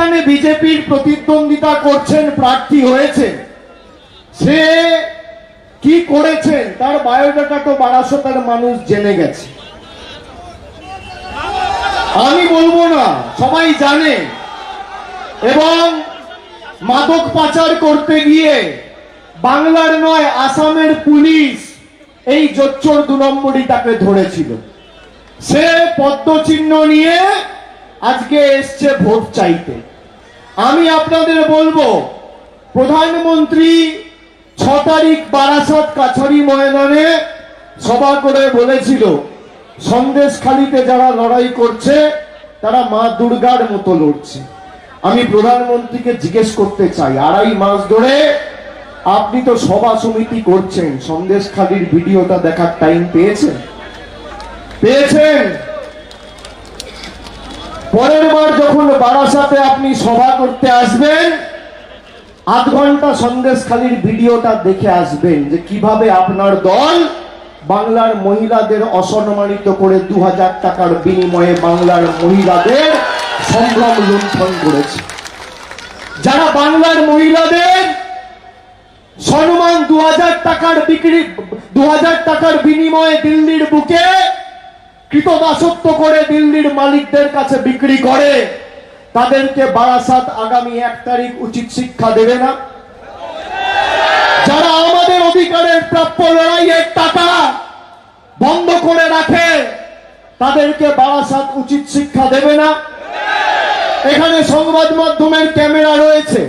যেখানে বিজেপির প্রতিদ্বন্দ্বিতা করছেন, প্রার্থী হয়েছে, সে কি করেছেন তার বায়োডাটা তো বারাসতের মানুষ জেনে গেছে। আমি বলবো না, সবাই জানে। এবং মাদক পাচার করতে গিয়ে বাংলার নয় আসামের পুলিশ এই জোচ্চোর 2 নম্বরই তাকে ধরেছিল। সে পদ্মচিহ্ন নিয়ে আজকে এসছে ভোট চাইতে। আমি আপনাদের বলবো, প্রধানমন্ত্রী 6 তারিখ বারাসাত কাছারি ময়দানে সভা করে বলেছিল, সন্দেশখালিতে যারা লড়াই করছে তারা মা দুর্গার মতো লড়ছে। আমি প্রধানমন্ত্রীকে জিজ্ঞেস করতে চাই, 2.5 মাস ধরে আপনি তো সভা সমিতি করছেন, সন্দেশখালির ভিডিওটা দেখার টাইম পেয়েছেন? পরের বার যখন বারাসাতে আপনি সভা করতে আসবেন, 8 ঘন্টা সন্দেশখালির ভিডিওটা দেখে আসবেন যে কিভাবে আপনার দল বাংলার মহিলাদের অসম্মানিত করে 2000 টাকার বিনিময়ে বাংলার মহিলাদের সম্ভ্রম লুণ্ঠন করেছে। যারা বাংলার মহিলাদের সম্মান 2000 টাকার বিনিময়ে দিল্লির বুকে কৃতদাসত্ব করে দিল্লির মালিকদের কাছে বিক্রি করে, তাদেরকে বারাসাত আগামী 1 তারিখ উচিত শিক্ষা দেবে না? যারা আমাদের অধিকারের প্রাপ্য লড়াইয়ের টাকা বন্ধ করে রাখে, তাদেরকে বারাসাত উচিত শিক্ষা দেবে না? এখানে সংবাদ মাধ্যমের ক্যামেরা রয়েছে,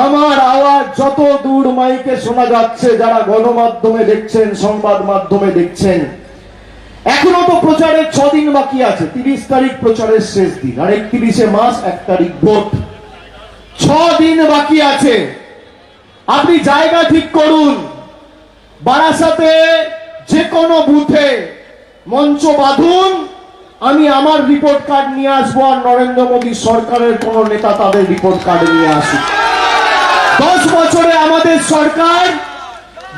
আমার আওয়াজ যত দূর মাইকে শোনা যাচ্ছে, যারা গণমাধ্যমে দেখছেন, সংবাদ মাধ্যমে দেখছেন, এখনো তো প্রচারের 6 দিন বাকি আছে। 30 তারিখ প্রচারের শেষ দিন, আর 31শে মাস 1 তারিখ ভোট। 6 দিন বাকি আছে। আপনি জায়গা ঠিক করুন, বারাসাতে যে কোনো বুথে মঞ্চ বাঁধুন, আমি আমার রিপোর্ট কার্ড নিয়ে আসবো, আর নরেন্দ্র মোদী সরকারের কোন নেতা তাদের রিপোর্ট কার্ড নিয়ে আসুক। 10 বছরে আমাদের সরকার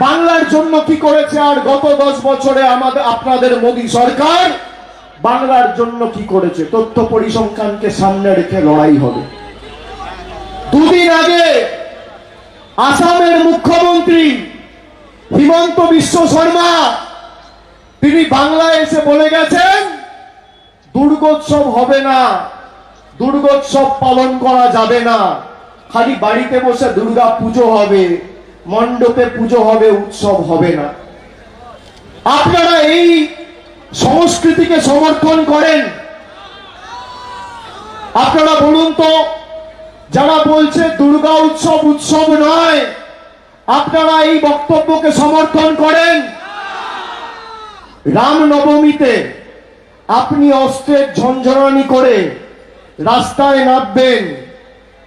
বাংলার জন্য কি করেছে, আর গত 10 বছরে আপনাদের মোদী সরকার বাংলার জন্য কি করেছে, তথ্য পরিসংখ্যানকে সামনে রেখে লড়াই হবে। 2 দিন আগে আসামের মুখ্যমন্ত্রী হিমন্ত বিশ্ব শর্মা তিনি বাংলায় এসে বলে গেছেন, দুর্গোৎসব হবে না, দুর্গোৎসব পালন করা যাবে না, খালি বাড়িতে বসে দুর্গা পুজো হবে, মণ্ডপে পুজো হবে, উৎসব হবে না। আপনারা এই সংস্কৃতিকে সমর্থন করেন? আপনারা বলুন তো, যারা বলছে দুর্গা উৎসব উৎসব নয়, আপনারা এই বক্তব্যকে সমর্থন করেন? রামনবমীতে আপনি অস্ত্রের ঝঞ্ঝনানি করে রাস্তায় নামবেন,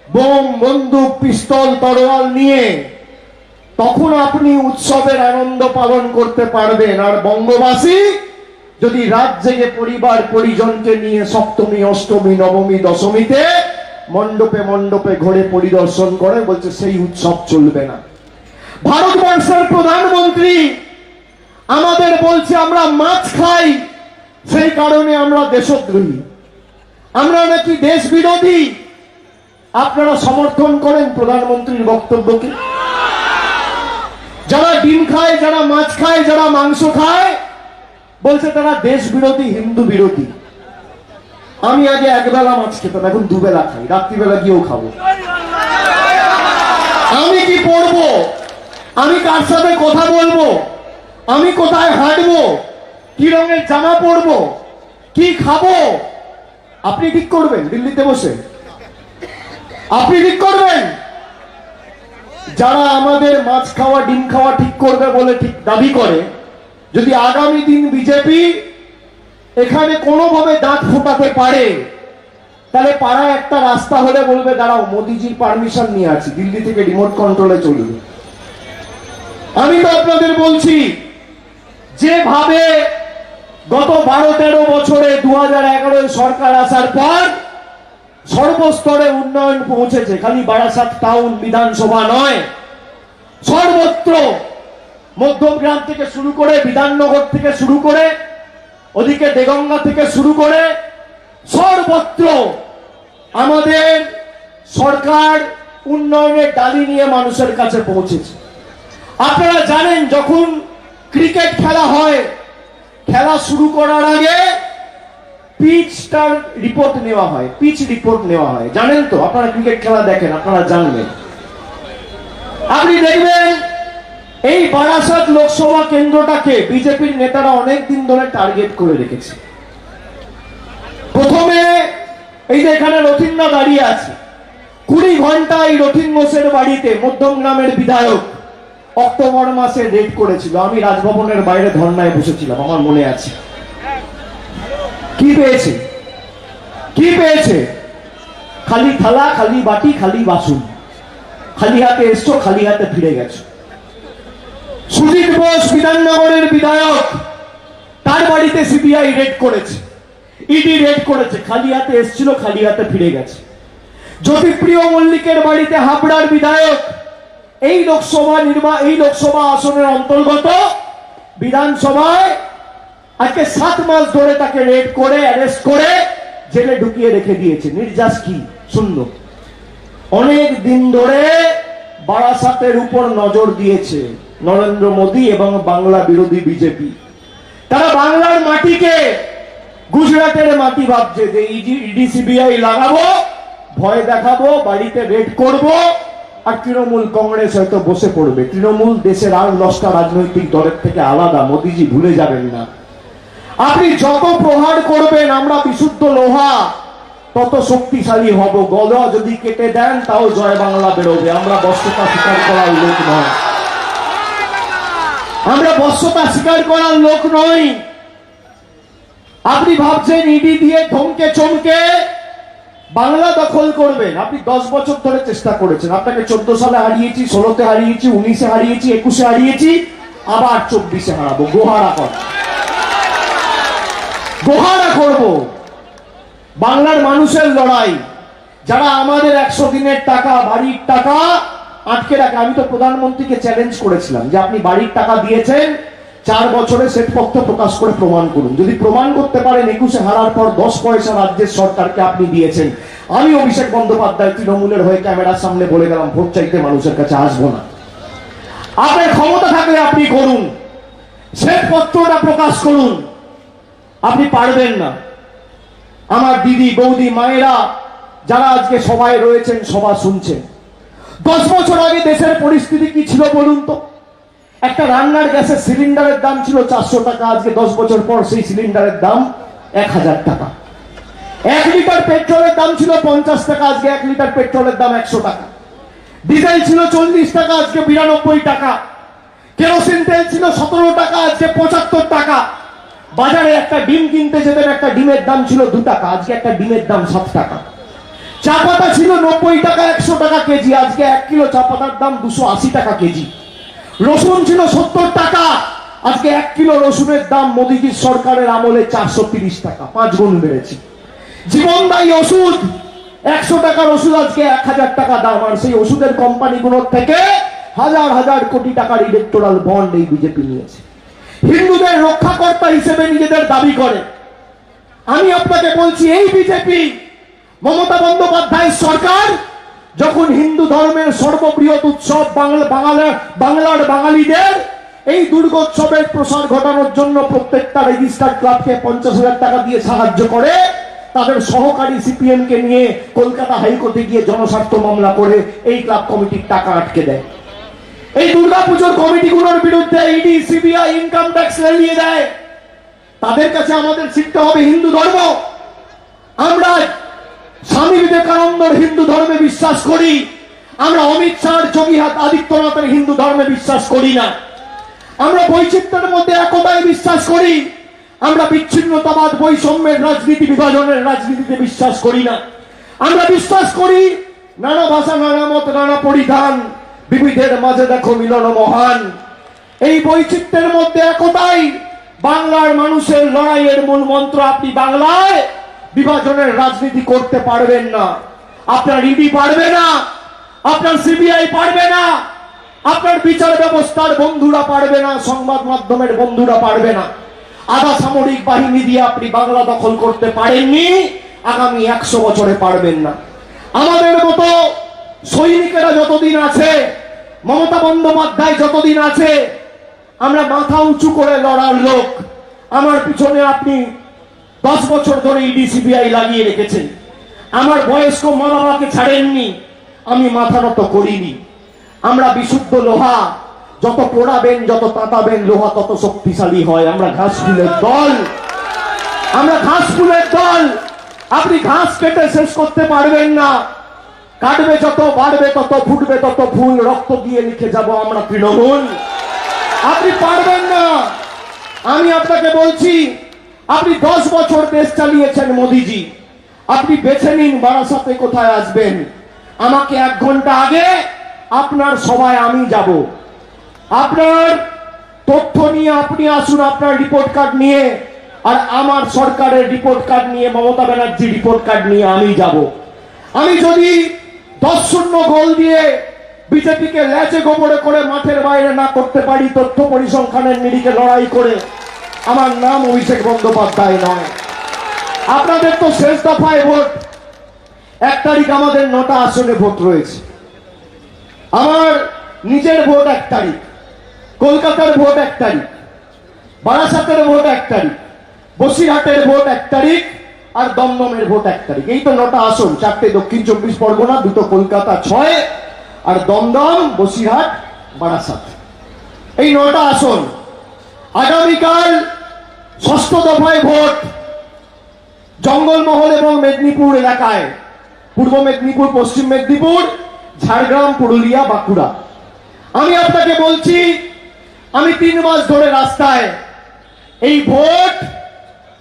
বোম, বন্দুক, পিস্তল, তরোয়াল নিয়ে, তখন আপনি উৎসবের আনন্দ পালন করতে পারবেন। আর বঙ্গবাসী যদি রাত জেগে পরিবার পরিজনকে নিয়ে সপ্তমী, অষ্টমী, নবমী, দশমীতে মণ্ডপে মণ্ডপে ঘুরে পরিদর্শন করে, বলছে সেই উৎসব চলবে না। ভারতবর্ষের প্রধানমন্ত্রী আমাদের বলছে আমরা মাছ খাই, সেই কারণে আমরা দেশদ্রোহী, আমরা নাকি দেশ বিরোধী। আপনারা সমর্থন করেন প্রধানমন্ত্রীর বক্তব্যকে? যারা ডিম খায়, যারা মাছ খায়, যারা মাংস খায়, বলছে তারা দেশ বিরোধী, হিন্দু বিরোধী। আমি আগে 1 বেলা মাছ খেতাম, এখন 2 বেলা খাই, রাত্রিবেলা গিয়েও খাবো। আমি কি পড়বো, আমি কার সাথে কথা বলবো, আমি কোথায় হাঁটবো, কি রঙের জামা পরবো, কি খাবো, আপনি ঠিক করবেন? দিল্লিতে বসে আপনি ঠিক করবেন? যারা আমাদের মাছ খাওয়া, ডিম খাওয়া ঠিক করবে বলে ঠিক দাবি করে, যদি আগামী দিন বিজেপি এখানে কোনোভাবে দাঁত ফোটাতে পারে, তাহলে পাড়ায় একটা রাস্তা হলে বলবে দাঁড়াও, মোদিজির পারমিশন নিয়ে আছি, দিল্লি থেকে রিমোট কন্ট্রোলে চলবে। আমি তো আপনাদের বলছি, যেভাবে গত 12-13 বছরে 2011 সরকার আসার পর সর্বস্তরে উন্নয়ন পৌঁছেছে, খালি বারাসাত টাউন বিধানসভা নয়, সর্বত্র, মধ্যমগ্রাম থেকে শুরু করে, বিধাননগর থেকে শুরু করে, ওদিকে দেগঙ্গা থেকে শুরু করে, সর্বত্র আমাদের সরকার উন্নয়নের ডালি নিয়ে মানুষের কাছে পৌঁছেছে। আপনারা জানেন, যখন ক্রিকেট খেলা হয়, খেলা শুরু করার আগে পিচটার রিপোর্ট নেওয়া হয়, পিচ রিপোর্ট নেওয়া হয়। জানেন তো? আপনারা ক্রিকেট খেলা দেখেন, আপনারা জানবেন। আপনি দেখবেন এই বারাসাত লোকসভা কেন্দ্রটাকে বিজেপির নেতারা অনেক দিন ধরে টার্গেট করে রেখেছে। প্রথমে এই যে এখানে রথিনদা দাঁড়িয়ে আছে, 20 ঘন্টা এই রথিন ঘোষের বাড়িতে মধ্যমগ্রামের বিধায়ক অক্টোবর মাসে রেড করেছিল। আমি রাজভবনের বাইরে ধর্নায় বসেছিলাম, আমার মনে আছে। কি পেয়েছে? কি পেয়েছে? খালি থালা, খালি বাটি, খালি বাসন। খালি হাতে এসছো, খালি হাতে ফিরে গেছো। সুজিত বোস বিধাননগরের বিধায়ক, তার বাড়িতে সিবিআই রেড করেছে, ইডি রেড করেছে। খালি হাতে এসছিল, খালি হাতে ফিরে গেছে। জ্যোতিপ্রিয় মল্লিকের বাড়িতে হাবড়ার বিধায়ক, এই লোকসভা আসনের অন্তর্গত বিধানসভায় আজকে 7 মাস ধরে তাকে রেড করে, অ্যারেস্ট করে জেলে ঢুকিয়ে রেখে দিয়েছে। নির্যাস কি শূন্য। অনেক দিন ধরে বারাসাতের উপর নজর দিয়েছে নরেন্দ্র মোদী এবং বাংলা বিরোধী বিজেপি। তারা বাংলার মাটিকে গুজরাটের মাটি ভাবছে, যে ইডি সিবিআই লাগাবো, ভয় দেখাবো, বাড়িতে রেড করব, আর তৃণমূল কংগ্রেস হয়তো বসে পড়বে। তৃণমূল দেশের আর 10টা রাজনৈতিক দলের থেকে আলাদা, মোদীজি ভুলে যাবেন না। আপনি যত প্রহার করবেন, আমরা বিশুদ্ধ লোহা, তত শক্তিশালী হব। গলা যদি কেটে দেন, তাও জয় বাংলা বেরোবে। আমরা বস্তুতা স্বীকার করার লোক নয়, আমরা বস্তুতা স্বীকার করার লোক নই। আপনি ভাবছেন ইডি দিয়ে ধমকে চমকে বাংলা দখল করবেন। আপনি 10 বছর ধরে চেষ্টা করেছেন। আপনাকে 14 সালে হারিয়েছি, 16-তে হারিয়েছি, 19-এ হারিয়েছি, 21-এ হারিয়েছি, আবার 24-এ হারাবো। গোহারা কর, গোহারা করব। বাংলার মানুষের লড়াই, যারা আমাদের 100 দিনের টাকা, বাড়ির টাকা আটকে রাখে। আমি তো প্রধানমন্ত্রীকে চ্যালেঞ্জ করেছিলাম যে আপনি বাড়ির টাকা দিয়েছেন, 4 বছরে শ্বেতপত্র প্রকাশ করে প্রমাণ করুন। যদি প্রমাণ করতে পারেন 21-এ হারার পর 10 পয়সা রাজ্যের সরকারকে আপনি দিয়েছেন। আমি অভিষেক বন্দ্যোপাধ্যায় তৃণমূলের হয়ে ক্যামেরার সামনে বলে গেলাম, ভোট চাইতে মানুষের কাছে আসবো না। আপনার ক্ষমতা থাকলে আপনি করুন, শ্বেতপত্রটা প্রকাশ করুন। আপনি পারবেন না। আমার দিদি, বৌদি, মায়েরা যারা আজকে সবাই রয়েছেন, সভা শুনছেন, 10 বছর আগে দেশের পরিস্থিতি কি ছিল বলুন তো? একটা রান্নার গ্যাসের সিলিন্ডারের দাম ছিল 400 টাকা, আজকে 10 বছর পর সেই সিলিন্ডারের দাম 1000 টাকা। 1 লিটার পেট্রোলের দাম ছিল 50 টাকা, আজকে 1 লিটার পেট্রোলের দাম 100 টাকা। ডিজেল ছিল 40 টাকা, আজকে 92 টাকা। কেরোসিন তেল ছিল 17 টাকা, আজকে 75 টাকা। বাজারে একটা ডিম কিনতে যেতেন, একটা ডিমের দাম ছিল 2 টাকা, আজকে একটা ডিমের দাম 7 টাকা। চা পাতা ছিল 90 টাকা, 100 টাকা কেজি, আজকে 1 কিলো চা পাতার দাম 280 টাকা কেজি। রসুন ছিল 70 টাকা, আজকে 1 কিলো রসুনের দাম মোদীজির সরকারের আমলে 430 টাকা, 5 গুণ বেড়েছে। জীবনদায়ী ওষুধ 100 টাকার ওষুধ আজকে 1000 টাকা দাম। আর সেই ওষুধের কোম্পানিগুলোর থেকে হাজার হাজার কোটি টাকার ইলেকটোরাল বন্ড এই বিজেপি নিয়েছে। হিন্দুদের রক্ষাকর্তা হিসেবে নিজেদের দাবি করে। আমি আপনাকে বলছি, এই বিজেপি, মমতা বন্দ্যোপাধ্যায়ের সরকার যখন হিন্দু ধর্মের সর্ববৃহৎ উৎসব বাংলার বাঙালিদের এই দুর্গোৎসবের প্রসার ঘটানোর জন্য প্রত্যেকটা রেজিস্টার্ড ক্লাবকে 50,000 টাকা দিয়ে সাহায্য করে, তাদের সহকারী সিপিএম কে নিয়ে কলকাতা হাইকোর্টে গিয়ে জনস্বার্থ মামলা করে এই ক্লাব কমিটির টাকা আটকে দেয়। এই দুর্গাপুজোর কমিটিগুলোর বিরুদ্ধে ইডি, সিবিআই, ইনকাম ট্যাক্স নিয়ে দেয়। তাদের কাছে আমাদের শিখতে হবে হিন্দু ধর্ম। আমরা স্বামী বিবেকানন্দর হিন্দু ধর্মে বিশ্বাস করি, আমরা অমিত শাহ, যোগী আদিত্যনাথের হিন্দু ধর্মে বিশ্বাস করি না। আমরা বৈচিত্র্যের মধ্যে একতায় বিশ্বাস করি, আমরা বিচ্ছিন্নতাবাদ, বৈষম্যের রাজনীতি, বিভাজনের রাজনীতিতে বিশ্বাস করি না। আমরা বিশ্বাস করি নানা ভাষা, নানা মত, নানা পরিধান, বিবিধের মাঝে দেখো মিলন মহান। এই বৈচিত্র্যের মধ্যে একতাই বাংলার মানুষের লড়াইয়ের মূল মন্ত্র। আপনি বাংলায় বিভাজনের রাজনীতি করতে পারবেন না। আপনার ইডি পারবে না, আপনার সিবিআই পারবে না, আপনার বিচার ব্যবস্থার বন্ধুরা পারবে না, সংবাদ মাধ্যমের বন্ধুরা পারবে না। আধা সামরিক বাহিনী দিয়ে আপনি বাংলা দখল করতে পারেননি, আগামী 100 বছরে পারবেন না। আমাদের মতো সৈনিকেরা যতদিন আছে, মমতা বন্দ্যোপাধ্যায় যতদিন আছে, আমরা মাথা উঁচু করে লড়ার লোক। আমার পিছনে আপনি 10 বছর ধরে ইডি সিবিআই লাগিয়ে রেখেছেন। আমার বয়স্ক মা বাবাকে ছাড়েননি, আমি মাথা নত করিনি। আমরা বিশুদ্ধ লোহা, যত পোড়াবেন যত তাতাবেন লোহা তত শক্তিশালী হয়। আমরা ঘাস ফুলের দল, আমরা ঘাস ফুলের দল। আপনি ঘাস কেটে শেষ করতে পারবেন না। কাটবে যত, বাড়বে তত, ফুটবে তত ফুল, রক্ত দিয়ে লিখে যাব আমরা তৃণমূল। আপনি পারবেন না। আমি আপনাকে বলছি, আপনি 10 বছর দেশ চালিয়েছেন মোদিজি, আপনি বেছে নিন বারাসাতে কোথায় আসবেন। আমাকে 1 ঘন্টা আগে আপনার সভায় আমি যাব। আপনার তথ্য নিয়ে আপনি আসুন, আপনার রিপোর্ট কার্ড নিয়ে, আর আমার সরকারের রিপোর্ট কার্ড নিয়ে, মমতা ব্যানার্জি রিপোর্ট কার্ড নিয়ে আমি যাব। আমি যদি 10-0 গোল দিয়ে বিজেপিকে লেজে গোবরে করে মাঠের বাইরে না করতে পারি, তথ্য পরিসংখ্যানের নিরিখে লড়াই করে, আমার নাম অভিষেক বন্দ্যোপাধ্যায় নয়। আপনাদের তো শেষ দফায় ভোট, 1 তারিখ আমাদের 9টা আসনে ভোট রয়েছে। আমার নিজের ভোট 1 তারিখ, কলকাতার ভোট 1 তারিখ, বারাসাতের ভোট 1 তারিখ, বসিরহাটের ভোট 1 তারিখ, আর দমদমের ভোট 1 তারিখ। এই তো 9টা আসন, 4টে দক্ষিণ 24 পরগনা, 2টো কলকাতা, 6, আর দমদম, বসিরহাট, বারাসাত, এই 9টা আসন। আগামীকাল 6ষ্ঠ দফায় ভোট জঙ্গলমহল এবং মেদিনীপুর এলাকায়, পূর্ব মেদিনীপুর, পশ্চিম মেদিনীপুর, ঝাড়গ্রাম, পুরুলিয়া, বাঁকুড়া। আমি আপনাকে বলছি, আমি 3 মাস ধরে রাস্তায়। এই ভোট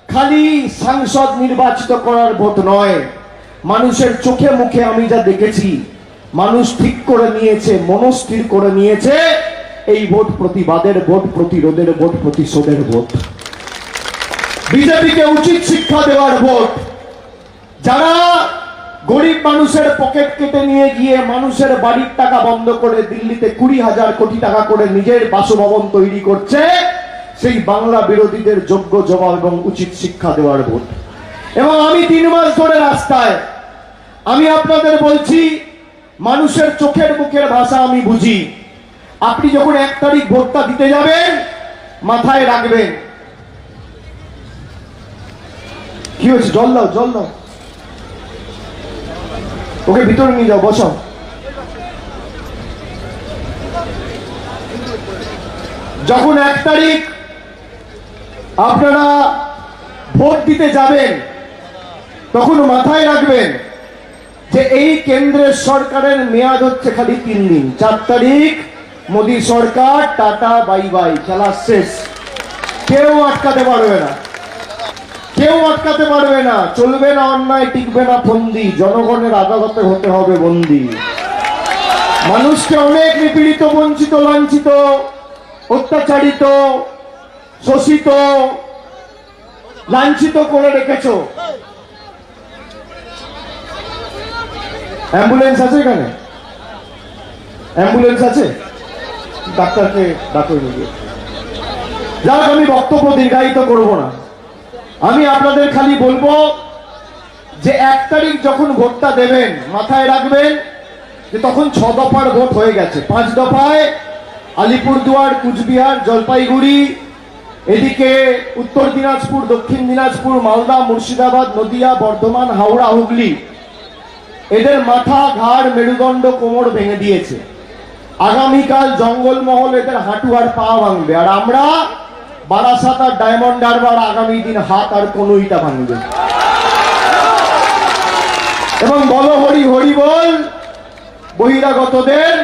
খালি সাংসদ নির্বাচিত করার ভোট নয়, মানুষের চোখে মুখে আমি যা দেখেছি, মানুষ ঠিক করে নিয়েছে, মনস্থির করে নিয়েছে, এই ভোট প্রতিবাদের ভোট, প্রতিরোধের ভোট, প্রতিশোধের ভোট, বিজেপিকে উচিত শিক্ষা দেওয়ার ভোট। যারা গরিব মানুষের পকেট কেটে নিয়ে গিয়ে মানুষের বাড়ির টাকা বন্ধ করে দিল্লিতে 20,000 কোটি টাকা করে নিজের বাসভবন তৈরি করছে, সেই বাংলা বিরোধীদের যোগ্য জবাব এবং উচিত শিক্ষা দেওয়ার ভোট। এবং আমি 3 মাস ধরে রাস্তায়। আমি আপনাদের বলছি, মানুষের চোখের মুখের ভাষা আমি বুঝি। আপনি যখন 1 তারিখ ভোটটা দিতে যাবেন, মাথায় রাখবেন। কি হয়েছে? জল দাও, জল দাও, ওকে ভিতরে নিয়ে যাও, বসো। যখন 1 তারিখ আপনারা ভোট দিতে যাবেন, তখন মাথায় রাখবেন যে এই কেন্দ্রের সরকারের মেয়াদ হচ্ছে খালি 3 দিন। 4 তারিখ মোদী সরকার, টাটা বাই বাই, খেলা শেষ। কেউ আটকাতে পারবে না, কেউ আটকাতে পারবে না। চলবে না অন্যায়, টিকবে না ফন্দি, জনগণের আদালতে হতে হবে বন্দী। মানুষকে অনেক নিপীড়িত, বঞ্চিত, লাঞ্ছিত, অত্যাচারিত, শোষিত, লাঞ্ছিত করে রেখেছো। অ্যাম্বুলেন্স আছে এখানে? অ্যাম্বুলেন্স আছে? ডাক্তারকে ডাক্তার নিয়ে যাক, আমি বক্তব্য দীর্ঘায়িত করব না। আমি আপনাদের খালি বলবো যে 1 তারিখ যখন ভোটটা দেবেন, মাথায় রাখবেন যে তখন 6 দফার ভোট হয়ে গেছে। 5 দফায় আলিপুরদুয়ার, কুচবিহার, জলপাইগুড়ি, এদিকে উত্তর দিনাজপুর, দক্ষিণ দিনাজপুর, মালদা, মুর্শিদাবাদ, নদিয়া, বর্ধমান, হাওড়া, হুগলি, এদের মাথা, ঘাড়, মেরুদণ্ড, কোমর ভেঙে দিয়েছে। আগামীকাল জঙ্গলমহল এদের হাঁটু আর পা ভাঙবে, আর আমরা বারাসাত আর ডায়মন্ড হারবার আগামী দিন হাত আর কনুইটা ভাঙবে। এবং বলো হরি হরি বল, বহিরাগতদের,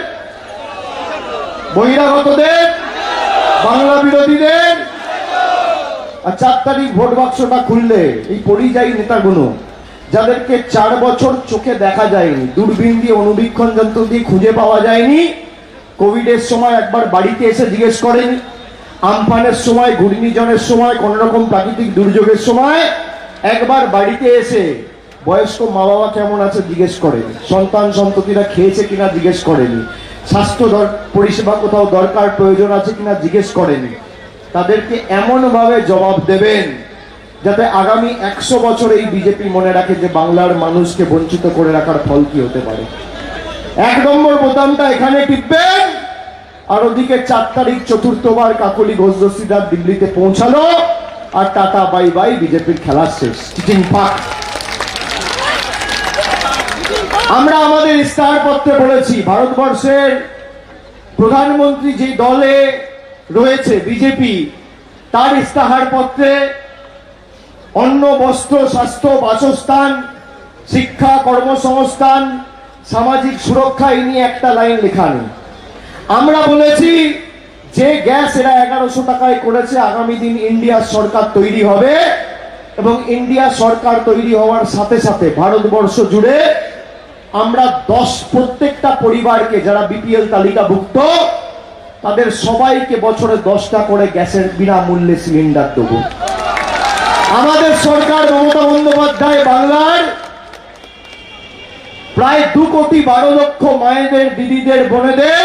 বহিরাগতদের, বাংলা বিরোধীদের। আর 4 তারিখ ভোট বাক্সটা খুললে এই পরিযায়ী নেতাগুলো, যাদেরকে 4 বছর চোখে দেখা যায়নি, দূরবীন দিয়ে, অনুবীক্ষণ যন্ত্র দিয়ে খুঁজে পাওয়া যায়নি, কোভিডের সময় একবার বাড়িতে এসে জিজ্ঞেস করেন, আমফানের সময়, ঘূর্ণিঝড়ের সময়, কোন রকম প্রাকৃতিক দুর্যোগের সময় একবার বাড়িতে এসে বয়স্ক মা বাবা কেমন আছে জিজ্ঞেস করেনি, সন্তান সন্ততিরা খেয়েছে কিনা জিজ্ঞেস করেনি, স্বাস্থ্য পরিষেবা কোথাও দরকার প্রয়োজন আছে কিনা জিজ্ঞেস করেনি। তাদেরকে এমন ভাবে জবাব দেবেন যাতে আগামী 100 বছর এই বিজেপি মনে রাখে যে বাংলার মানুষকে বঞ্চিত করে রাখার ফল কি হতে পারে। এক নম্বর বোতামটা এখানে টিপবেন, আর ওদিকে 4 তারিখ চতুর্থবার কাকলি ঘোষ দস্তিদার দিল্লিতে পৌঁছালো, আর টাটা বাই বাই, বিজেপির খেলা শেষ, চিটিং পাক। আমরা আমাদের ইস্তাহার পত্রে বলেছি, ভারতবর্ষের প্রধানমন্ত্রী যে দলে রয়েছে বিজেপি, তার ইস্তাহার পত্রে অন্ন, বস্ত্র, স্বাস্থ্য, বাসস্থান, শিক্ষা, কর্মসংস্থান, সামাজিক সুরক্ষা এই নিয়ে একটা লাইন লেখা নেই। আমরা বলেছি যে গ্যাস এরা 1100 টাকায় করেছে, আগামী দিন ইন্ডিয়ার সরকার তৈরি হবে, এবং ইন্ডিয়া সরকার তৈরি হওয়ার সাথে সাথে ভারতবর্ষ জুড়ে আমরা প্রত্যেকটা পরিবারকে যারা বিপিএল তালিকাভুক্ত তাদের সবাইকে বছরে 10টা করে গ্যাসের বিনামূল্যে সিলিন্ডার দেব। আমাদের সরকার মমতা বন্দ্যোপাধ্যায় বাংলার প্রায় 2,12,00,000 মায়েদের, দিদিদের, বোনেদের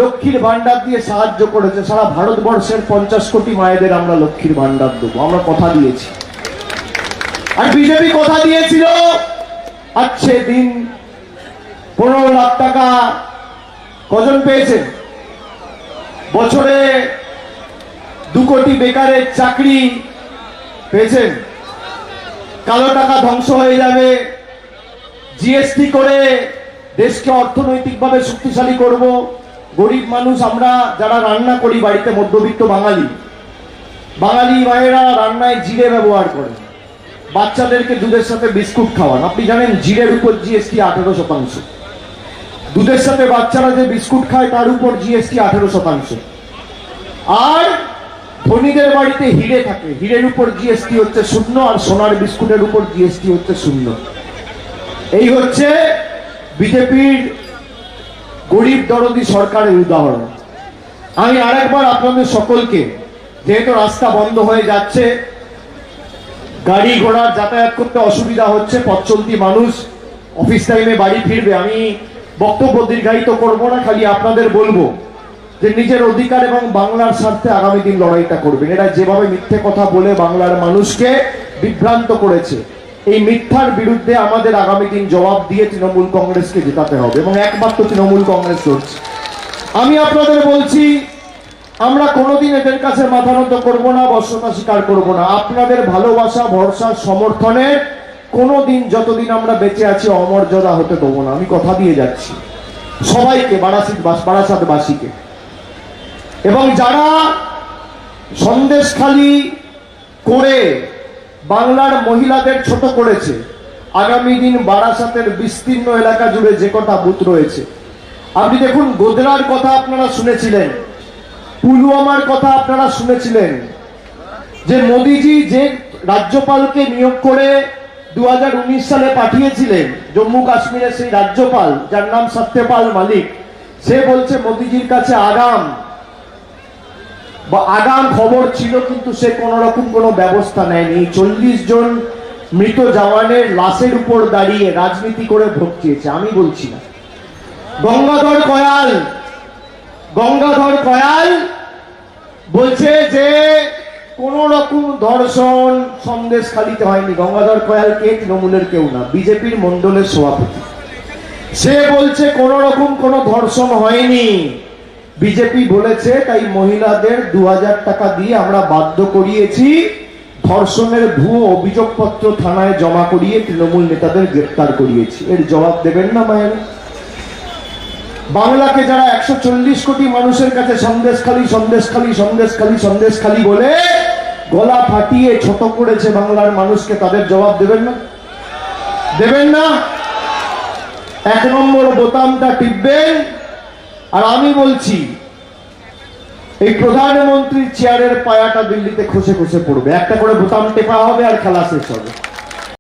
লক্ষ্মীর ভান্ডার দিয়ে সাহায্য করেছে। সারা ভারতবর্ষের 50 কোটি মায়েদের আমরা লক্ষ্মীর ভান্ডার দেবো, আমরা কথা দিয়েছি। আর বিজেপি কথা দিয়েছিল আজকে দিন 15 লাখ টাকা কজন পেয়েছেন, বছরে 2 কোটি বেকারের চাকরি পেয়েছেন, কালো টাকা ধ্বংস হয়ে যাবে, জিএসটি করে দেশকে অর্থনৈতিকভাবে শক্তিশালী করব। গরিব মানুষ আমরা যারা রান্না করি বাড়িতে, মধ্যবিত্ত বাঙালি মায়েরা রান্নায় জিরে ব্যবহার করেন, বাচ্চাদেরকে দুধের সাথে বিস্কুট খাওয়ান। আপনি জানেন জিরের উপর জিএসটি 18%, দুধের সাথে বাচ্চারা যে বিস্কুট খায় তার উপর জিএসটি 18%। আর ধনীদের বাড়িতে হিরে থাকে, হিরের উপর জিএসটি হচ্ছে 0, আর সোনার বিস্কুটের উপর জিএসটি হচ্ছে 0। এই হচ্ছে বিজেপির গরিব দরদি সরকারের উদাহরণ। আমি আরেকবার আপনাদের সকলকে, যেহেতু রাস্তা বন্ধ হয়ে যাচ্ছে, গাড়ি ঘোড়ার যাতায়াত করতে অসুবিধা হচ্ছে, পথ চলতি মানুষ অফিস টাইমে বাড়ি ফিরবে, আমি বক্তব্য দীর্ঘায়িত করবো না, খালি আপনাদের বলবো যে নিজের অধিকার এবং বাংলার স্বার্থে আগামী দিন লড়াইটা করবেন। এরা যেভাবে মিথ্যে কথা বলে বাংলার মানুষকে বিভ্রান্ত করেছে, এই মিথ্যার বিরুদ্ধে আমাদের আগামী দিন জবাব দিয়ে তৃণমূল কংগ্রেসকে জেতাতে হবে, এবং একমাত্র তৃণমূল কংগ্রেস লড়ছে। আমি আপনাদের বলছি, আমরা কোনোদিন এদের কাছে মাথা নত করবো না, বশ্যতা স্বীকার করবো না। আপনাদের ভালোবাসা, ভরসা, সমর্থনে কোনোদিন, যতদিন আমরা বেঁচে আছি, অমর্যাদা হতে দেবো না। আমি কথা দিয়ে যাচ্ছি সবাইকে, বারাসাতবাসীকে। এবং যারা সন্দেশখালি করে বাংলার মহিলাদের ছোট করেছে, আগামী দিন বারাসাতের বিস্তীর্ণ এলাকা জুড়ে যে কটা বুথ রয়েছে, আপনি দেখুন, গোদরার কথা আপনারা শুনেছিলেন, পুলওয়ামার কথা আপনারা শুনেছিলেন, যে মোদিজি যে রাজ্যপালকে নিয়োগ করে 2019 সালে পাঠিয়েছিলেন জম্মু কাশ্মীরের, সেই রাজ্যপাল যার নাম সত্যপাল মালিক, সে বলছে মোদিজির কাছে আগাম খবর ছিল, কিন্তু সে কোন রকম কোনো ব্যবস্থা নেয়নি। 40 জন মৃত জওয়ানের লাশের উপর দাঁড়িয়ে রাজনীতি করে ভোট চেয়েছে। আমি বলছি না। গঙ্গাধর কয়াল বলছে যে কোন রকম ধর্ষণ সন্দেশখালিতে হয়নি। গঙ্গাধর কয়াল কে? তৃণমূলের কেউ না, বিজেপির মন্ডলের সভাপতি। সে বলছে কোন রকম কোনো ধর্ষণ হয়নি। বিজেপি বলেছে তাই মহিলাদের 2000 টাকা দিয়ে আমরা বাধ্য করিয়েছি, ধর্ষণের ভুয়ো অভিযোগপত্র থানায় জমা করিয়ে তৃণমূল নেতাদের গ্রেফতার করিয়েছি। এর জবাব দেবেন না মায়ের? বাংলাকে যারা 140 কোটি মানুষের কাছে সন্দেশখালি বলে গলা ফাটিয়ে ছোট করেছে বাংলার মানুষকে, তাদের জবাব দেবেন না? দেবেন না? 1 নম্বর বোতামটা টিপবেন। আর আমি বলছি, এই প্রধানমন্ত্রীর চেয়ারের পায়াটা দিল্লিতে খসে খসে পড়বে, একটা করে বোতাম টেপা হবে আর খেলা শেষ হবে।